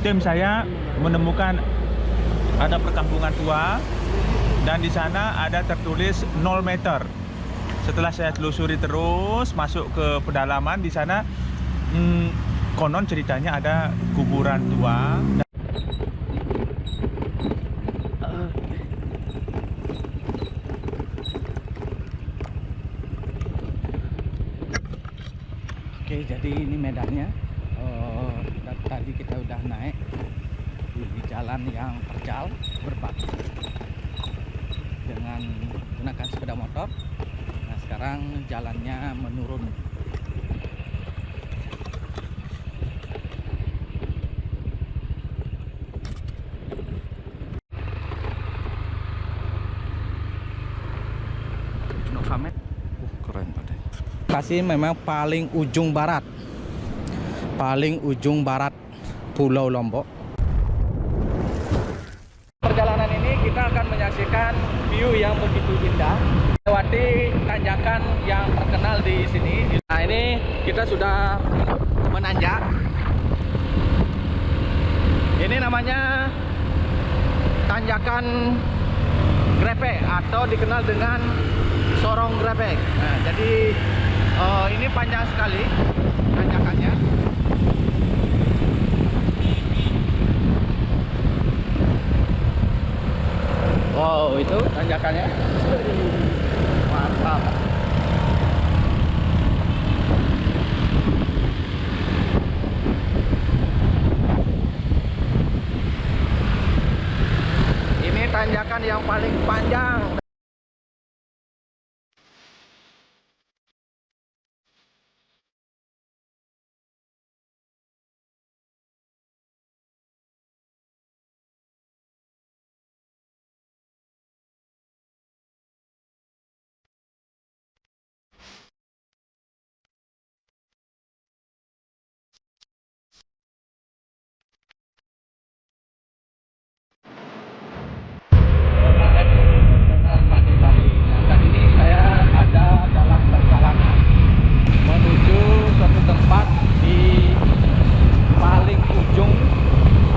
tim saya menemukan ada perkampungan tua dan di sana ada tertulis 0 meter. Setelah saya telusuri terus masuk ke pedalaman, di sana konon ceritanya ada kuburan tua. Oke, jadi ini medannya. Tadi kita udah naik di jalan yang terjal berbatu dengan menggunakan sepeda motor. Nah, sekarang jalannya menurun. Novamed, keren banget. Kasih memang paling ujung barat Pulau Lombok. Perjalanan ini kita akan menyaksikan view yang begitu indah, melewati tanjakan yang terkenal di sini. Nah, ini kita sudah menanjak. Ini namanya tanjakan Grepek atau dikenal dengan Sorong Grepek. Nah, jadi ini panjang sekali tanjakannya. Wow, itu tanjakannya. Mantap. Ini tanjakan yang paling panjang. Dan ini saya ada dalam perjalanan menuju suatu tempat di paling ujung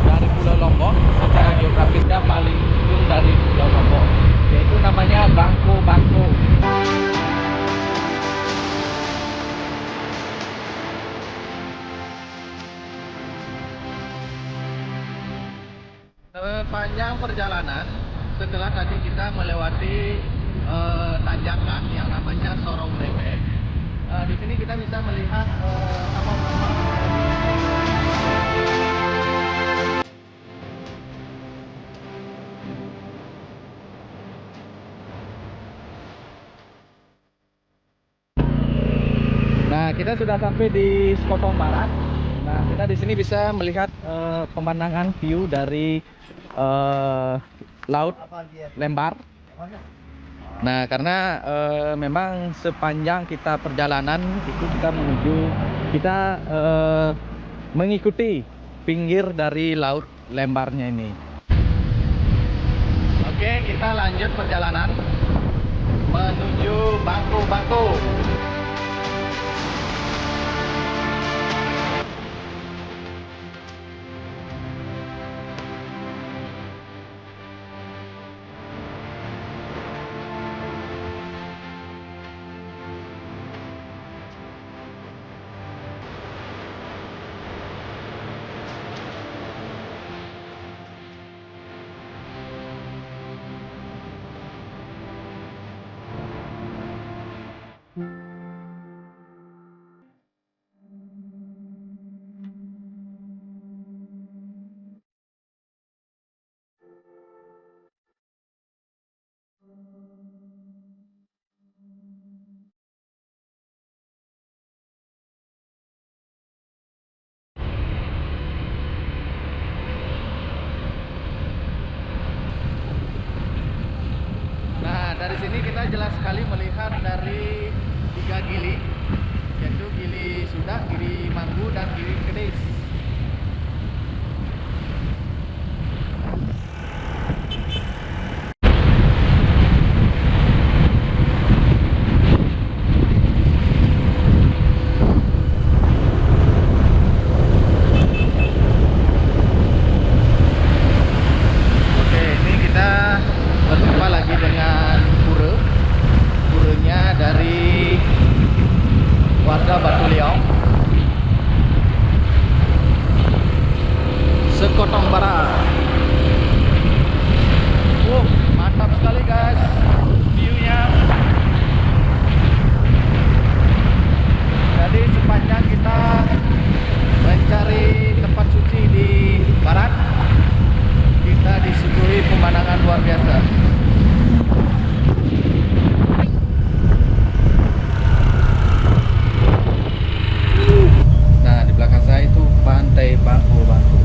dari Pulau Lombok. Secara geografisnya paling ujung dari Pulau Lombok, yaitu namanya Bangko-Bangko. Sepanjang perjalanan, setelah tadi kita melewati tanjakan yang namanya Sorong Grepek, di sini kita bisa melihat taman-taman. Nah, kita sudah sampai di Sekotong Barat. Nah, kita di sini bisa melihat pemandangan view dari Laut Lembar. Nah, karena memang sepanjang kita perjalanan itu kita mengikuti pinggir dari Laut Lembarnya ini. Oke, kita lanjut perjalanan menuju Bangko-Bangko. Dari sini kita jelas sekali melihat dari 3 gili, yaitu Gili Sudak, Gili Manggu, dan Gili Kedis. Sekotong Barat. Mantap sekali guys view-nya. Jadi sepanjang kita mencari tempat suci di barat, kita disuguhi pemandangan luar biasa. Nah, di belakang saya itu pantai Bangko-Bangko.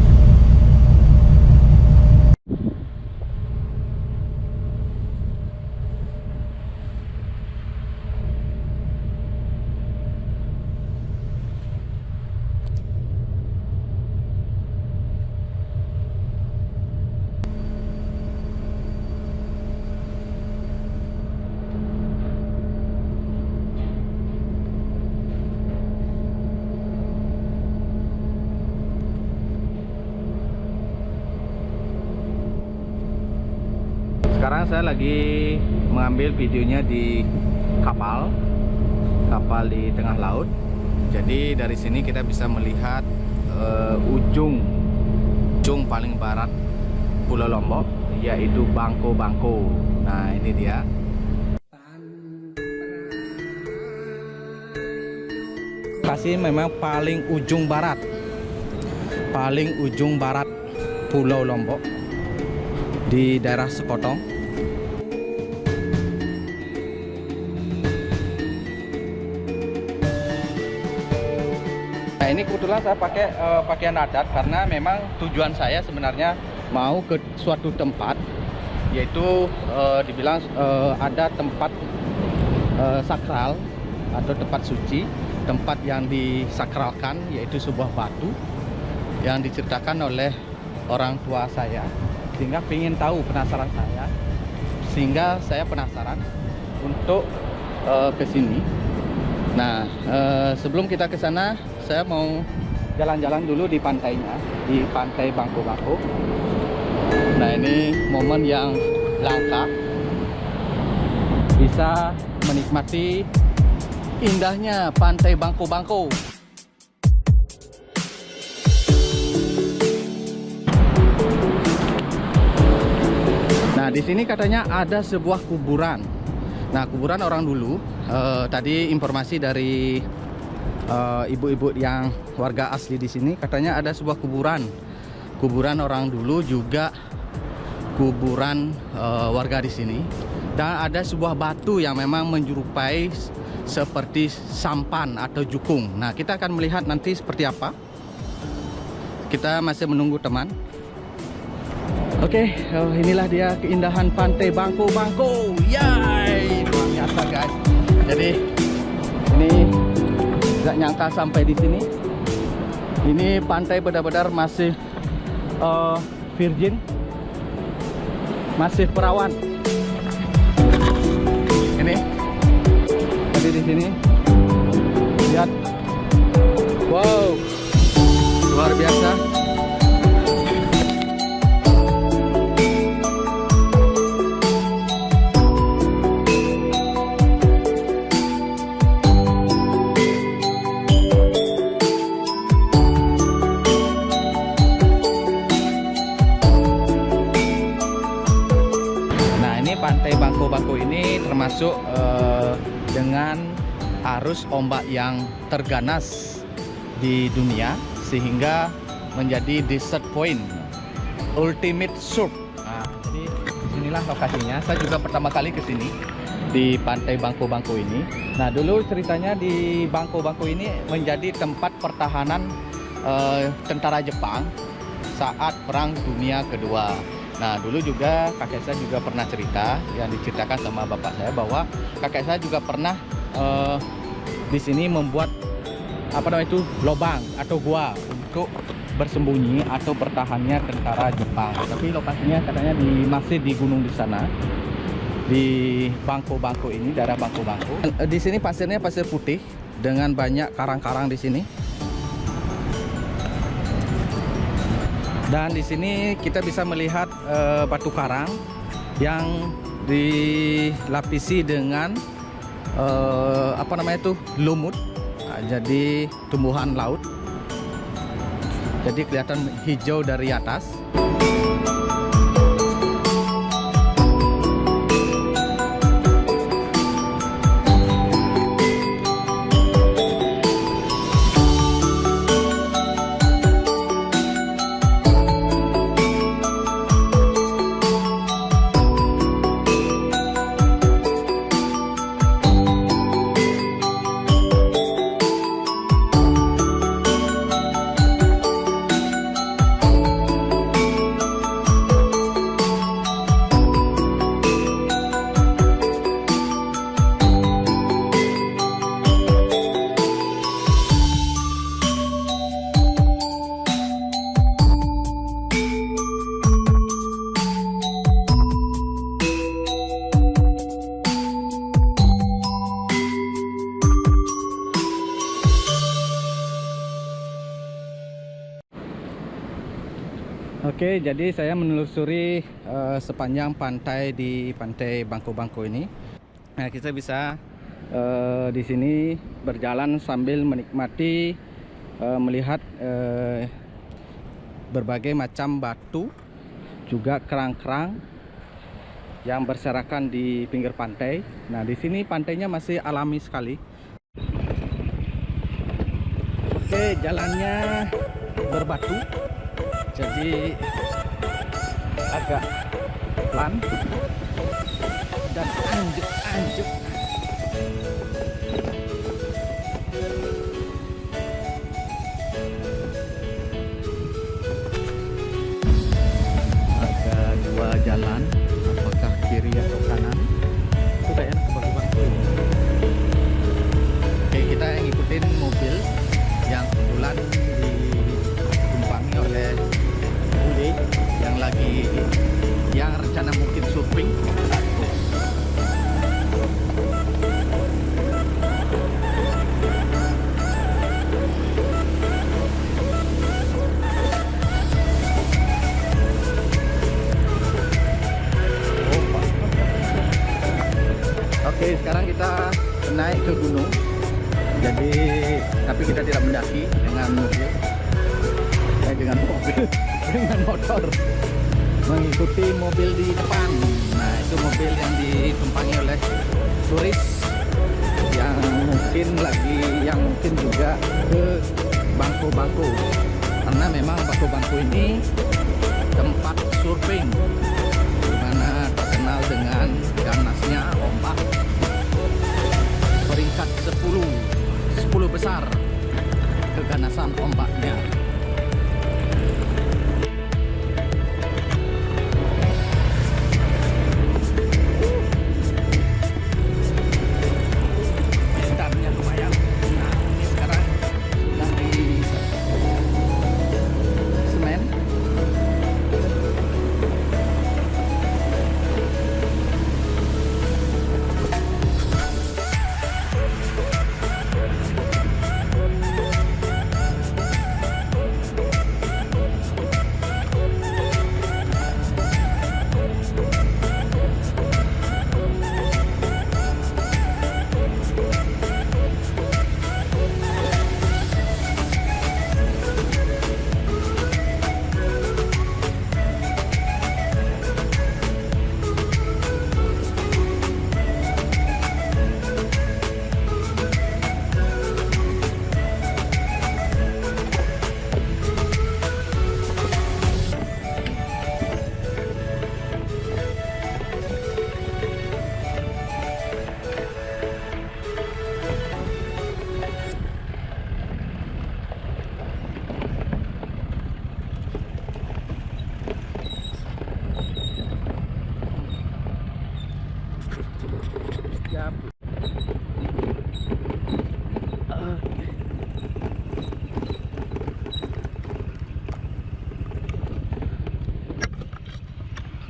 Sekarang saya lagi mengambil videonya di kapal di tengah laut. Jadi dari sini kita bisa melihat ujung paling barat Pulau Lombok, yaitu Bangko-Bangko. Nah, ini dia. Lokasi memang paling ujung barat Pulau Lombok, di daerah Sekotong. Nah, ini kebetulan saya pakai pakaian adat karena memang tujuan saya sebenarnya mau ke suatu tempat, yaitu dibilang ada tempat sakral atau tempat suci, tempat yang disakralkan, yaitu sebuah batu yang diceritakan oleh orang tua saya, sehingga ingin tahu, penasaran saya, sehingga saya penasaran untuk ke sini. Nah, sebelum kita ke sana, saya mau jalan-jalan dulu di pantainya, di pantai Bangko-Bangko. Nah, ini momen yang langka, bisa menikmati indahnya pantai Bangko-Bangko. Nah, di sini katanya ada sebuah kuburan. Nah, kuburan orang dulu. Tadi informasi dari ibu-ibu yang warga asli di sini, katanya ada sebuah kuburan orang dulu, juga kuburan warga di sini. Dan ada sebuah batu yang memang menyerupai seperti sampan atau jukung. Nah, kita akan melihat nanti seperti apa. Kita masih menunggu teman. Oke, inilah dia keindahan pantai Bangko-Bangko. Yay, luar biasa guys. Jadi ini nggak nyangka sampai di sini. Ini pantai benar-benar masih virgin, masih perawan. Ini tadi di sini lihat, wow, luar biasa. Pantai Bangko-Bangko ini termasuk dengan arus ombak yang terganas di dunia, sehingga menjadi desert point, ultimate surf. Nah, jadi disinilah lokasinya. Saya juga pertama kali ke sini di pantai Bangko-Bangko ini. Nah, dulu ceritanya di Bangko-Bangko ini menjadi tempat pertahanan tentara Jepang saat Perang Dunia Kedua. Nah, dulu juga kakek saya juga pernah cerita, yang diceritakan sama bapak saya, bahwa kakek saya juga pernah di sini membuat lubang atau gua untuk bersembunyi atau bertahannya tentara Jepang. Tapi lokasinya katanya masih di gunung di sana, di Bangko-Bangko ini, daerah Bangko-Bangko. Di sini pasirnya pasir putih dengan banyak karang-karang di sini. Dan di sini kita bisa melihat batu karang yang dilapisi dengan lumut. Nah, jadi tumbuhan laut. Jadi kelihatan hijau dari atas. Oke, jadi saya menelusuri sepanjang pantai di Pantai Bangko-Bangko ini. Nah, kita bisa di sini berjalan sambil menikmati melihat berbagai macam batu, juga kerang-kerang yang berserakan di pinggir pantai. Nah, di sini pantainya masih alami sekali. Oke, jalannya berbatu, jadi agak pelan dan anjuk-anjuk. Ada dua jalan, apakah kiri atau kanan? Itu kayaknya Bangko-Bangko ini. Oke, kita ngikutin mobil yang kebetulan ditumpangi oleh Bude yang rencana mungkin surfing. Oke, sekarang kita naik ke gunung. Jadi, tapi kita tidak mendaki dengan mobil. Dengan motor, mengikuti mobil di depan. Nah, itu mobil yang ditumpangi oleh turis yang mungkin juga ke Bangko-Bangko, karena memang Bangko-Bangko ini tempat surfing, dimana terkenal dengan ganasnya ombak. Peringkat 10 besar keganasan ombaknya.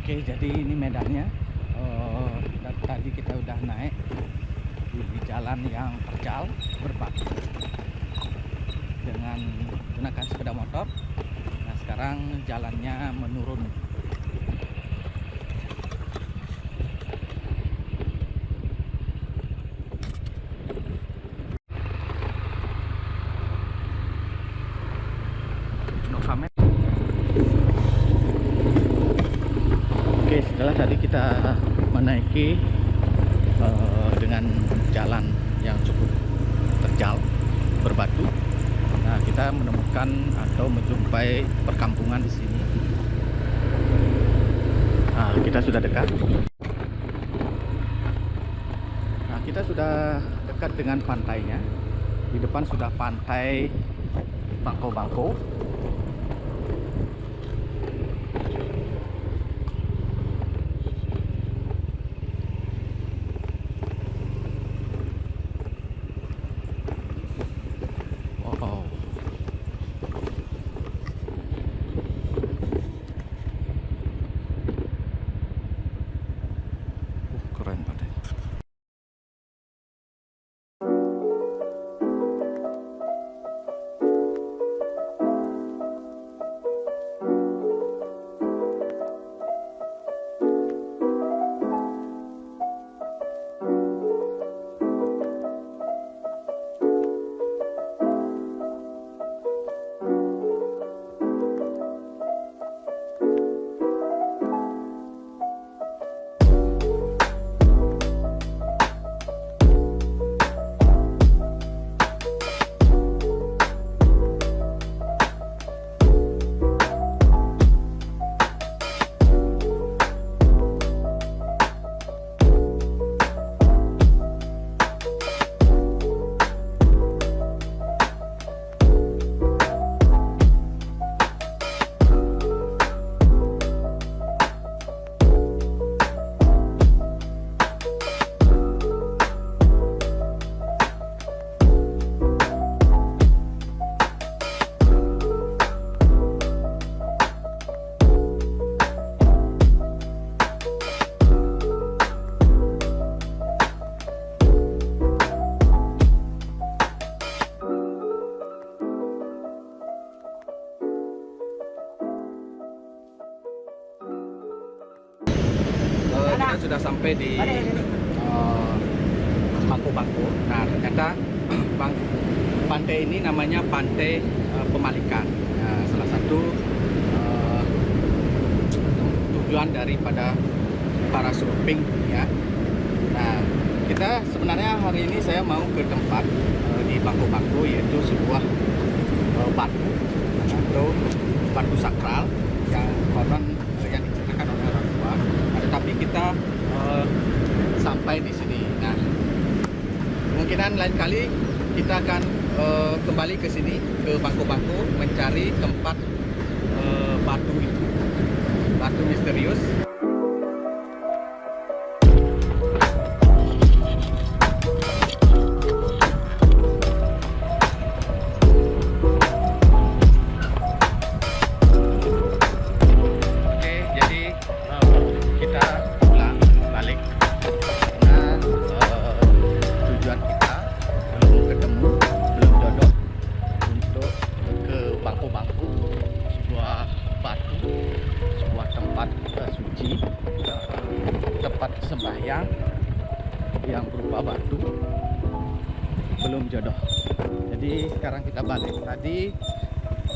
Oke, jadi ini medannya. Tadi kita udah naik di jalan yang terjal berbatu dengan menggunakan sepeda motor. Nah, sekarang jalannya menurun. Nova tadi kita menaiki dengan jalan yang cukup terjal berbatu. Nah, kita menemukan atau menjumpai perkampungan di sini. Nah, kita sudah dekat. Nah, kita sudah dekat dengan pantainya. Di depan sudah pantai Bangko-Bangko. Wow. Keren banget. Kita sudah sampai di Bangko-Bangko. Nah, ternyata pantai ini namanya Pantai Pemalikan. Nah, salah satu tujuan daripada para surfing ya. Nah, kita sebenarnya hari ini saya mau ke tempat di Bangko-Bangko, yaitu sebuah batu atau batu sakral yang konon yang diceritakan oleh orang tua. Tetapi kita sampai di sini. Nah, kemungkinan lain kali kita akan kembali ke sini, ke Bangko-Bangko, mencari tempat batu itu, batu misterius. Tempat sembahyang yang berupa batu, belum jodoh. Jadi sekarang kita balik. Tadi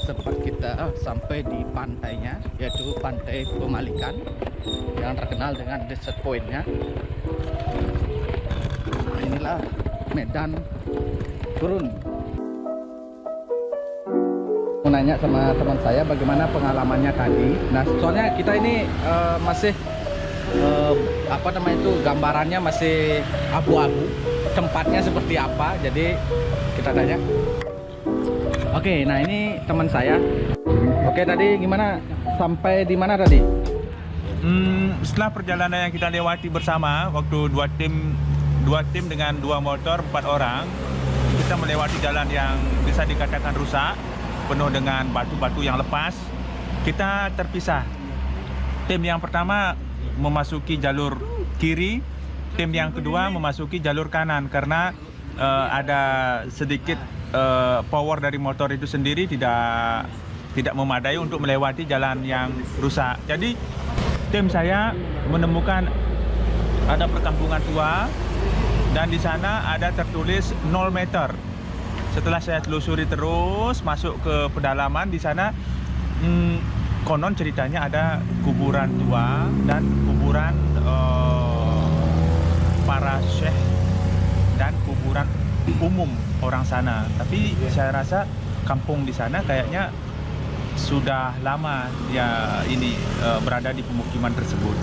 sempat kita sampai di pantainya, yaitu Pantai Pemalikan yang terkenal dengan desert point-nya. Nah, inilah medan turun. Mau nanya sama teman saya bagaimana pengalamannya tadi. Nah, soalnya kita ini masih apa namanya itu, gambarannya masih abu-abu, tempatnya seperti apa, jadi kita tanya. Oke, nah ini teman saya. Oke, tadi gimana, sampai di mana tadi? Setelah perjalanan yang kita lewati bersama, waktu dua tim dengan 2 motor 4 orang, kita melewati jalan yang bisa dikatakan rusak, penuh dengan batu-batu yang lepas. Kita terpisah. Tim yang pertama memasuki jalur kiri, tim yang kedua memasuki jalur kanan, karena ada sedikit power dari motor itu sendiri tidak memadai untuk melewati jalan yang rusak. Jadi tim saya menemukan ada perkampungan tua dan di sana ada tertulis 0 meter. Setelah saya telusuri terus masuk ke pedalaman, di sana konon ceritanya ada kuburan tua dan kuburan kuburan para syekh dan kuburan umum orang sana. Tapi saya rasa kampung di sana kayaknya sudah lama ya ini berada di pemukiman tersebut.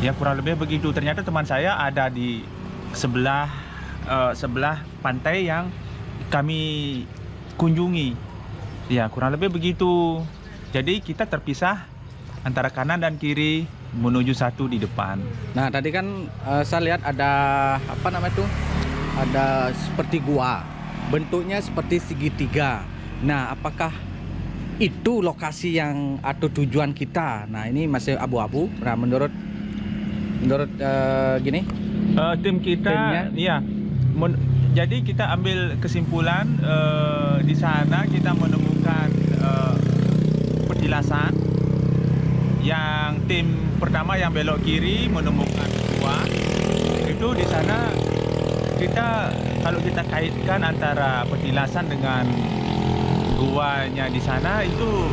Ya kurang lebih begitu. Ternyata teman saya ada di sebelah pantai yang kami kunjungi. Ya kurang lebih begitu. Jadi kita terpisah antara kanan dan kiri menuju satu di depan. Nah tadi kan saya lihat ada apa namanya tuh, ada seperti gua, bentuknya seperti segitiga. Nah apakah itu lokasi yang atau tujuan kita? Nah ini masih abu-abu. Nah menurut gini Tim kita timnya? ya jadi kita ambil kesimpulan di sana kita menemukan petilasan. Yang tim pertama yang belok kiri menemukan gua. Itu di sana kita, kalau kita kaitkan antara petilasan dengan guanya di sana, itu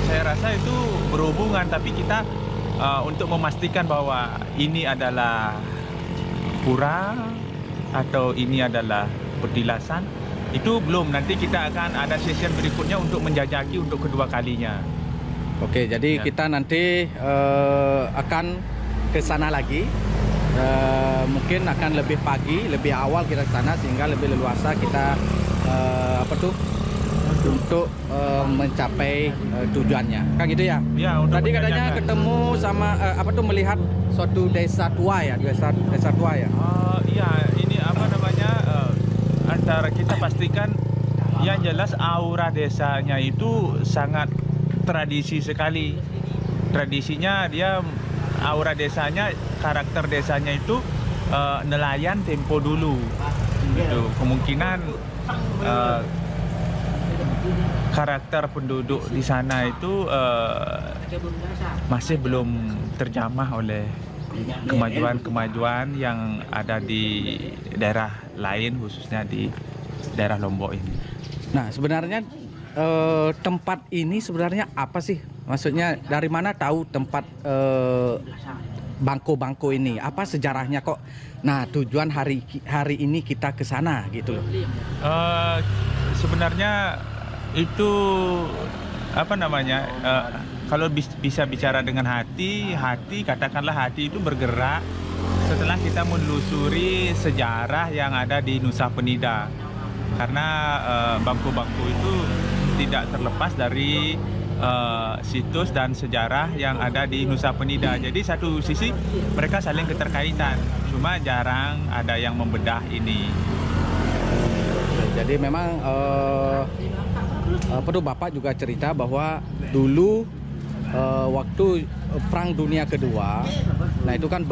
saya rasa itu berhubungan. Tapi kita untuk memastikan bahwa ini adalah pura atau ini adalah petilasan, itu belum. Nanti kita akan ada session berikutnya untuk menjajaki untuk kedua kalinya. Oke, jadi Ya. kita nanti akan ke sana lagi. Mungkin akan lebih pagi, lebih awal kita ke sana sehingga lebih leluasa kita untuk mencapai tujuannya. Kan gitu ya? Ya, untuk Tadi katanya menjajakan. ketemu sama melihat suatu desa tua ya, desa tua ya. Iya, ini apa namanya? Antara kita pastikan yang jelas aura desanya itu sangat tradisi sekali. Tradisinya dia, aura desanya, karakter desanya itu nelayan tempo dulu. Gitu. Kemungkinan karakter penduduk di sana itu masih belum terjamah oleh kemajuan-kemajuan yang ada di daerah lain, khususnya di daerah Lombok ini. Nah, sebenarnya tempat ini sebenarnya apa sih? Maksudnya dari mana tahu tempat bangko-bangko ini? Apa sejarahnya kok? Nah, tujuan hari ini kita ke sana gitu loh. Sebenarnya itu apa namanya? Kalau bisa bicara dengan hati katakanlah hati itu bergerak setelah kita menelusuri sejarah yang ada di Nusa Penida. Karena bangku-bangku itu tidak terlepas dari situs dan sejarah yang ada di Nusa Penida. Jadi satu sisi mereka saling keterkaitan, cuma jarang ada yang membedah ini. Jadi memang Bapak juga cerita bahwa dulu waktu Perang Dunia Kedua, nah itu kan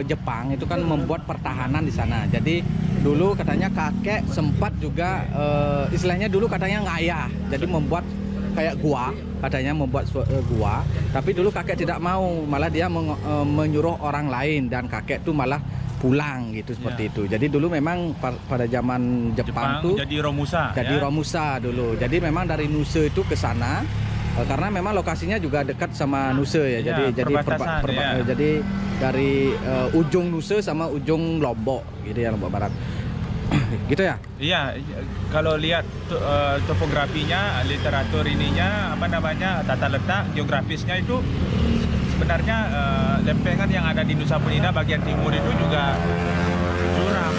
Jepang itu kan membuat pertahanan di sana. Jadi dulu katanya kakek sempat juga istilahnya dulu katanya ngayah, jadi membuat kayak gua, katanya membuat gua. Tapi dulu kakek tidak mau, malah dia menyuruh orang lain dan kakek tuh malah pulang gitu seperti itu. Jadi dulu memang pada zaman Jepang tuh jadi Romusa. jadi Romusa dulu. Jadi memang dari Nusa itu ke sana karena memang lokasinya juga dekat sama Nusa ya. Ya, perbatasan, jadi dari ujung Nusa sama ujung Lombok gitu ya, Lombok Barat. Gitu ya? Iya, kalau lihat topografinya, literatur ininya, apa namanya, tata letak geografisnya itu sebenarnya lempengan yang ada di Nusa Penida bagian timur itu juga curam,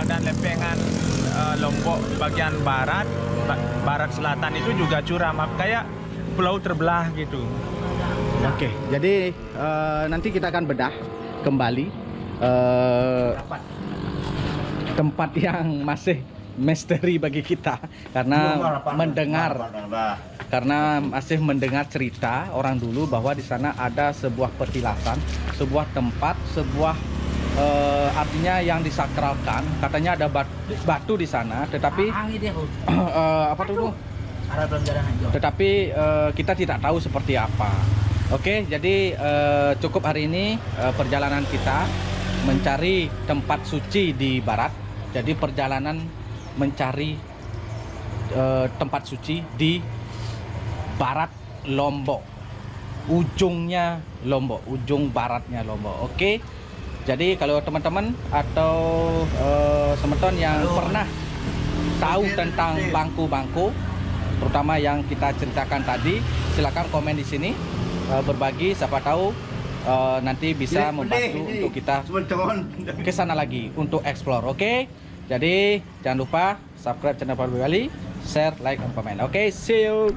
dan lempengan Lombok bagian barat selatan itu juga curam, kayak pulau terbelah gitu. Oke, jadi nanti kita akan bedah kembali tempat yang masih misteri bagi kita karena masih mendengar cerita orang dulu bahwa di sana ada sebuah petilasan, sebuah tempat, sebuah artinya yang disakralkan. Katanya ada batu di sana, tetapi tetapi kita tidak tahu seperti apa. Oke, jadi cukup hari ini perjalanan kita mencari tempat suci di barat. Jadi perjalanan mencari tempat suci di barat Lombok. ujungnya Lombok, ujung baratnya Lombok. Oke. Jadi kalau teman-teman atau teman-teman yang pernah tahu tentang bangku-bangku, terutama yang kita ceritakan tadi, silakan komen di sini, berbagi. Siapa tahu nanti bisa membantu untuk kita ke sana lagi untuk explore. Oke. Jadi jangan lupa subscribe channel Pak Bali, share, like, dan komen. Oke, see you.